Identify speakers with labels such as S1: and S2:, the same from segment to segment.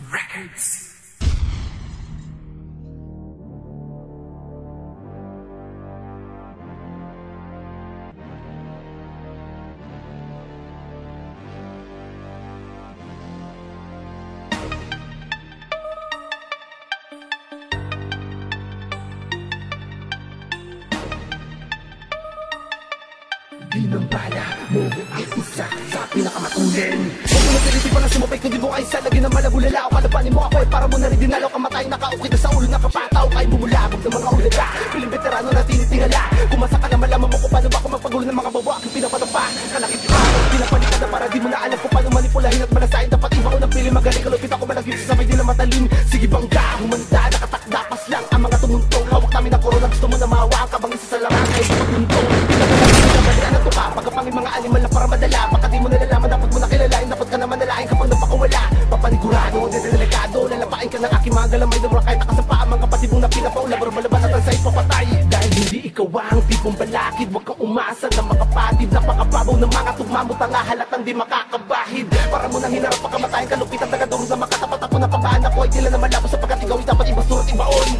S1: Records.
S2: Binambala mo ang isa sa pinakamatulin. Huwag mo natiliti pa na sumapay kundi mo ay salagin na malabulala. O kalapanin mo ako ay para mo na rin dinalaw. Kamatay nakaukit na sa ulo ng kapataw. Kaya bumulabog ng mga ulala. Piling veterano na tinitingala. Kumasa ka na malaman mo kung paano ba ako magpagulo ng mga bawa. Aking pinapadapa, kalakit pa pinapalitan na para di mo na alam kung paano manipulahin at malasain. Dapat iba ko ng piling magaling. Kalupit ako malagyan sa sabay di na matalim. Sige bangga, humanda, nakatakdapas lang ang mga tumuntong. Hawak namin ang korona, gusto mo na mahawa ang kabang isa sa laman. Kaya sa pagtuntong, pinapalitan na tuka. Pagkapangin mga animal na para madala. Baka di mo nalalaman, dapat mo nakilalain. Dapat ka naman nalain kapag napakawala. Papanigurado, dedelikado. Lalapain ka ng aking mga galamay. Namura kahit nakasampa ang mga kapatid mong napinapaula. Barabalaban at sa'yo papatay. Dahil hindi ikaw ang tipong balakid. Huwag kang umasa na makapatid. Napakababaw ng mga tugma mo. Tanga halatang di makakabahid. Para mo nang hinarap pagkamatayin. Kalupitan tagadurog na makatapat ako na pabaan ako. Ay tila na malabo sapagkat ikaw ay dapat ibasurat ibaon.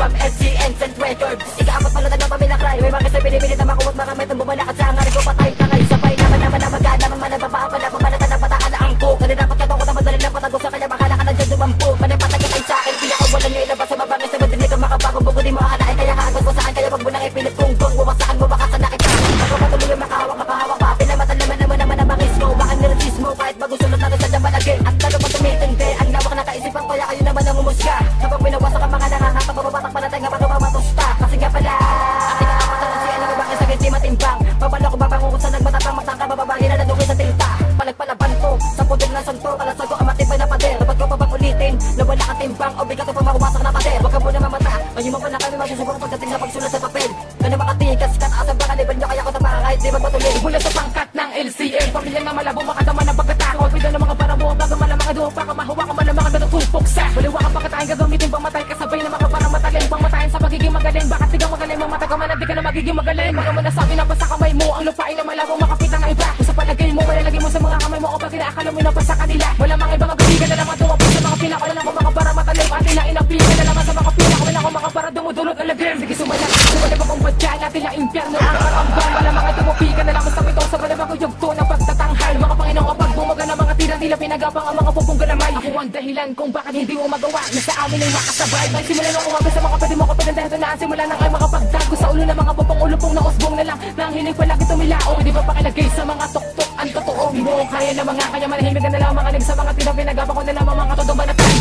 S3: SCN Sent Records. Ika-apat pala na pamilakray. May mga kasi pinipilit na makuwag mga metong bumalakad sa hangarin ko. Patay ka ngayon sabay naman naman na maganaman. Manababaan pala pamalatan na pataan na ang cook. Kasi dapat ka ko na madaling na patago sa kanya. Bakala ka na dyan dumampo. Panay patagin ay sa akin. Pinakawalan nyo ilabas sa babangis. Sa madinig ka makabagong bugo. Di mo akalain kaya kaagad ko saan. Kaya wag mo nang ipilit kung gong. Wawasakan mo baka sa nakit ka. Ako patuloy makahawak mapahawak pa. Pinamatan naman ang bangis mo. Baka nirelease mo kahit bago sulot na rin sa damalagin. At lalo pa tumitindi. Ang lawak na kaisipan kaya kayo naman ang umusga. Kapag pinawasak ang mga nakakata. Babatak pa na tayo nga matusta. Kasi nga pala ating kakapatan na siya. Ano ba bakit sakit di matimbang. Babalo ko babangon sa nagmatatang. Matangka bababahin na nadungin sa tilta. Palagpalaban ko sa poder na santo. Kalasag ko ang matibay na pader. Dapat ko pa bang ulitin na wala kang timbang. Obligato pa makuwasak na pader. Huwag ka muna mamata. Ngayon mo pa na kami magsusubok pagdating sa pagsulat sa papel. Kaya makatingin kasi kataas ang bakaliban nyo. Kaya ko tapaka kahit di magpatuloy. Mula sa pangkat ng LCM. Pamilyang na malabo makadaman ang pagkatakot. Pwede ng mga parabuha. Bago man ang mga duwa. Baka mahuwa ka man ang mga natutupok sa. Baliwa ka pagkatain gagamitin pamatay. Kasabay na mga parang matalim. Pangmatayin sa pagiging magaling. Bakit di ka magaling? Mamata ka man at di ka na magiging magaling. Mga manasabi na pa sa kamay mo. Ang lupain na malabo makapit ang iba. Kung sa palagay mo, malalagay mo sa mga kamay mo. O pag inaakala mo na pa sa kanila. Wala mga ibang magbibigan na naman tumapos sa mga pinakalan ako mga para matalim. At tila inapigan na naman sa mga pinakalan ako mga para dumudulot ng lagim. Sige sumayak. Sumali pa kung badyan at tila impyerno ang karambang. Wala mga tumupigan na naman sa pitong sa balabang yugto ng pagtatanghal. Mga Panginoong kapag bumaga ng mga tira tila pinagapang ang mga pupong galamay. Ako ang dahilan kung bakit hindi mo magawa na sa amin ay makasabay. May simulan ng umaga sa mga pwede mo kapatid dahil na simulan ng ay makapagdago sa ulo ng mga pupong ulupong na usbong na lang. Nang hiling palagi tumilao. Di ba pakilagay sa mga tuktok ang totoo. Di mo kaya na mga kaya manahimik na lang mga nig sa mga tira pinagapang ko na lang mga totoo banatan.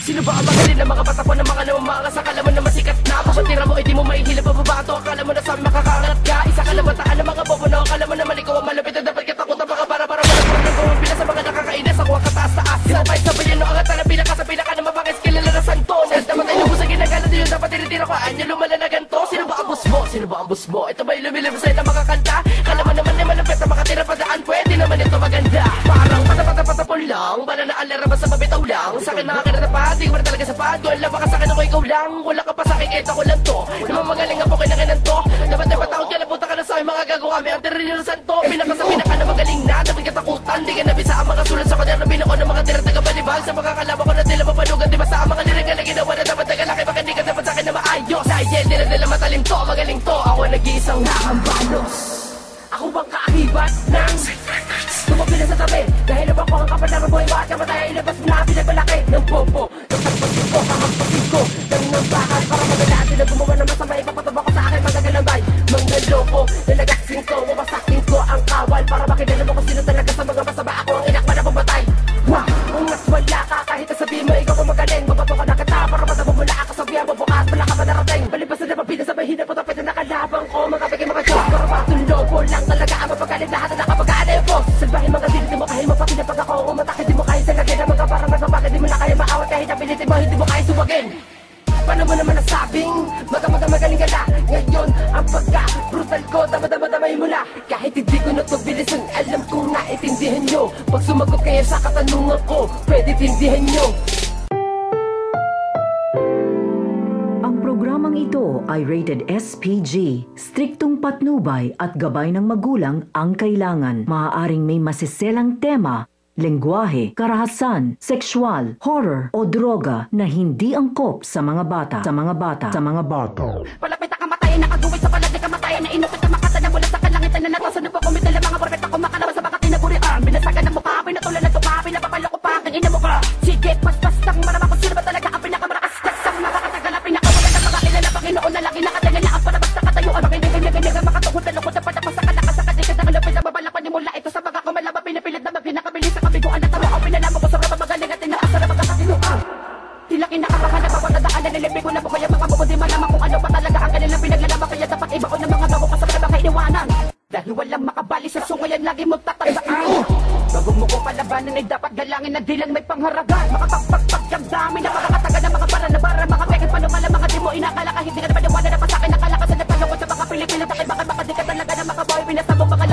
S3: Sino ba ang magaling na mga patakbo ng mga lumamangas? Akala mo na masikat na papatira mo, di mo maihila pababato. Akala mo na sabi makakangat ka. Isa ka na mataan ng mga bobo na akala mo na malikaw ang malapit na dapat katakutan baka para ng pumapila sa mga nakakainas. Ako ang kataas-taas. Sinabay sa bayan o angat na pinaka sa pinaka na mabangis kilala na santo. Nes dapat ay lubos sa ginagana din yung dapat tinitira ko. Anya lumala na ganto. Sino ba ang bus mo? Sino ba ang bus mo? Ito ba yung lumilabas sa'yo na mga kanta? Kala mo naman na malapit na makatira pa daan. Pwede naman ito maganda. Parang patapatapatapon lang. Para na alarabas sa mabitaw lang. Sa akin nakakita na pa. Di ko na talaga sa pad. Wala baka sa akin ako ikaw lang. Wala ka pa sa akin kahit ako lang to. Naman magaling ako kinakanan to. Dapat ay patawag ka na punta ka na sa akin mga gago kami. Ang terreno ng santo. Pinaka sa pinaka na magaling na. Dapat katakutan. Di ka nabisa ang mga sulat sa kanya. Nabila ko ng mga tira taga-balibag. Sa mga kalaban ko na tila mapanugan. Di ba sa mga niragaling ginawa na dapat tagalaki. Baka di ka dapat sa akin na maayos. Dahil nila nila matalim to. Magaling to. Ako nag-iisang nakambalos. Ako bang kaakibat ng tumapila sa tabi? Dahil na ba ko ang kapal na mabuhay? Bakit ka mataya ilabas mo na pinagmalaki ng popo? Nagtagpagin ko, kamagpagin ko ng bakal para magalaan sila gumawa ng masama. Ipapataba ko sa akin magagalambay. Mga loko, nalagasin ko, wawasakin ko ang kawal para makilala mo kung sino talaga sa mga masama. Ako ang inakma na pumatay. Wah, ungas wala ka kahit nasabihin mo ikaw ang magaling. Mabato ka na kita para matabo mo na ako sabihan mo bukas. Wala ka pa narating. Balibas na napapila sa mahina po tapit na nakalabang ko. Mga pigay mga Diyos, para patulobo lang talaga ang mapagaling lahat na nakapag-aalay po. Salbahin mga diliti mo kahit mapati na pag ako umatake. Di mo kaya sa lagay na mga parang nagpapagay. Di mo na kaya maawat kahit napilitin mo hindi mo kaya suwagin. Paano mo naman nasabing magaling ka na? Ngayon ang pagka-brutal ko damay mo na. Kahit hindi ko na to bilisan, alam ko na itindihan nyo. Pag sumagot kayo sa katanungan ko, pwede tindihan nyo.
S4: Ang programang ito
S1: ay rated SPG. Striktong patnubay at gabay ng magulang ang kailangan. Maaaring may masiselang tema, lengguwahe, karahasan, sexual, horror o droga na hindi angkop sa mga bata.
S3: Palapit na kamatayan, nakaguwit sa palad na kamatayan, na inukit na makata na mula sa kalangitan na natasan na po kumita lang mga propeta ko makalawa sa baka tinaburian. Binasagan ng mukha, pinatulan ng tuka, pinapapalo ko pa ang ina mo ka. Sige, pas-pastang marama kung sino ba talaga ang pinakamarakas. Kasang nakakatagal ang pinakawala ng mga kilala Panginoon na lagi nakatagal na ang parabas na katayuan. Makinig-ganyan makatuhod na lukod na patapas sa kalakas sa katikat na kalapit na babalapan ni mula ito sa mga kumalaba pinipilit na magpinakabilis sa kabiguan at tawa o pinalamo ko sa raba magaling at inaasa na magkakatinuan. Tila kinakabahan na bawat nadaan na nilibig ko na po kaya mga bubudi malaman kung ano pa talaga ang kanilang pinaglalaban kaya dapat ibaon ng mga gago kasama na baka iniwanan. Dahil walang makabali sa sungayan lagi mo tatandaan. Bago mo ko palabanan ay dapat galangin na di lang may pangharagan. Makapagpagpag ang dami na makakataga ng mga para na bara. Mga pekit panumala mga di mo inakala ka hindi ka na paniwala na pasakay nakala ka sa napalungkot sa mga Pilipino. Dahil baka di ka talaga na makabawi pinasabong mga